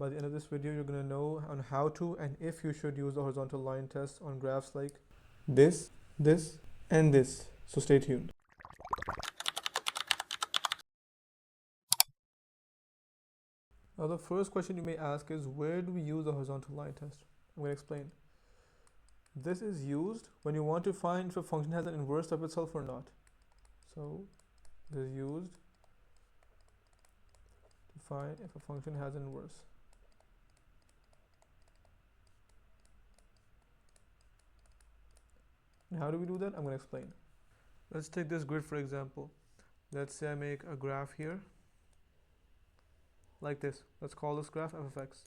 by the end of this video, you're going to know on how to and if you should use the horizontal line test on graphs like this, this, and this. So stay tuned. Now the first question you may ask is, where do we use the horizontal line test? I'm going to explain. This is used when you want to find if a function has an inverse of itself or not. So this is used to find if a function has an inverse. And how do we do that? I'm going to explain. Let's take this grid for example. Let's say I make a graph here like this. Let's call this graph f of x.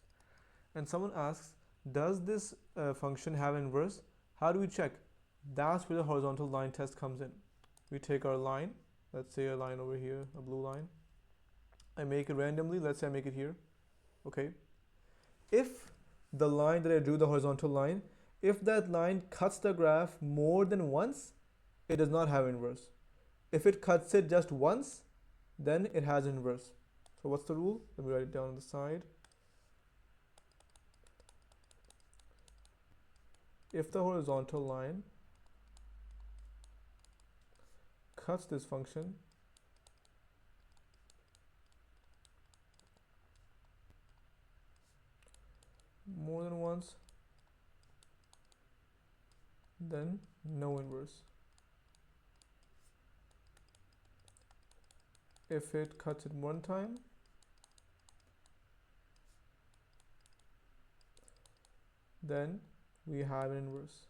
And someone asks, does this function have inverse? How do we check? That's where the horizontal line test comes in. We take our line, let's say a line over here, a blue line. I make it randomly, let's say I make it here. Okay. If the line that I drew, the horizontal line, if that line cuts the graph more than once, it does not have inverse. If it cuts it just once, then it has inverse. So what's the rule? Let me write it down on the side. If the horizontal line cuts this function more than once, then no inverse. If it cuts it one time, then we have an inverse.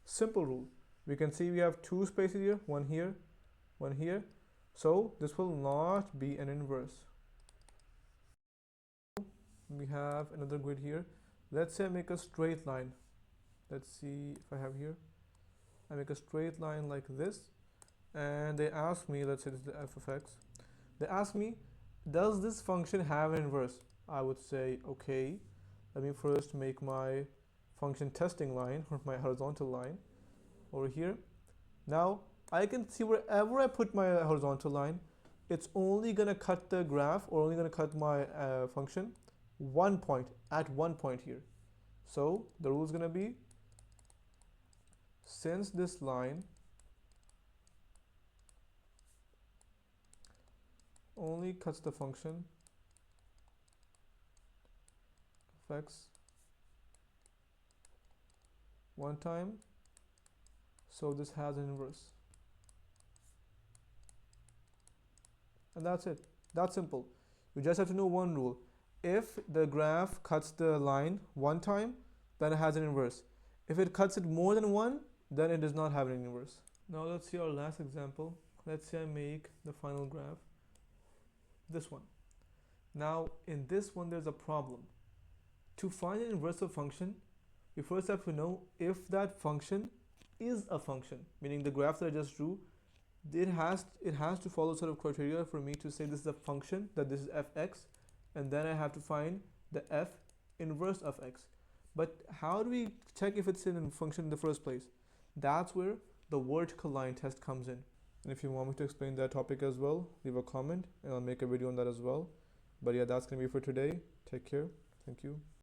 Simple rule. We can see we have two spaces here, one here, one here. So this will not be an inverse. We have another grid here. Let's say I make a straight line. Let's see if I have here. I make a straight line like this, and they ask me, let's say this is the f of x. They ask me, does this function have an inverse? I would say, okay, let me first make my function testing line, or my horizontal line over here. Now I can see wherever I put my horizontal line, it's only going to cut the graph, or only going to cut my function one point, at one point here. So the rule is going to be, since this line only cuts the function of x one time, so this has an inverse. And that's it. That's simple. You just have to know one rule. If the graph cuts the line one time, then it has an inverse. If it cuts it more than one, then it does not have an inverse. Now let's see our last example. Let's say I make the final graph, this one. Now in this one there's a problem. To find an inverse of function, we first have to know if that function is a function, meaning the graph that I just drew, it has to follow sort of criteria for me to say this is a function, that this is fx, and then I have to find the f inverse of x. But how do we check if it's in a function in the first place? That's where the vertical line test comes in. And if you want me to explain that topic as well, leave a comment and I'll make a video on that as well. But yeah, that's going to be for today. Take care. Thank you.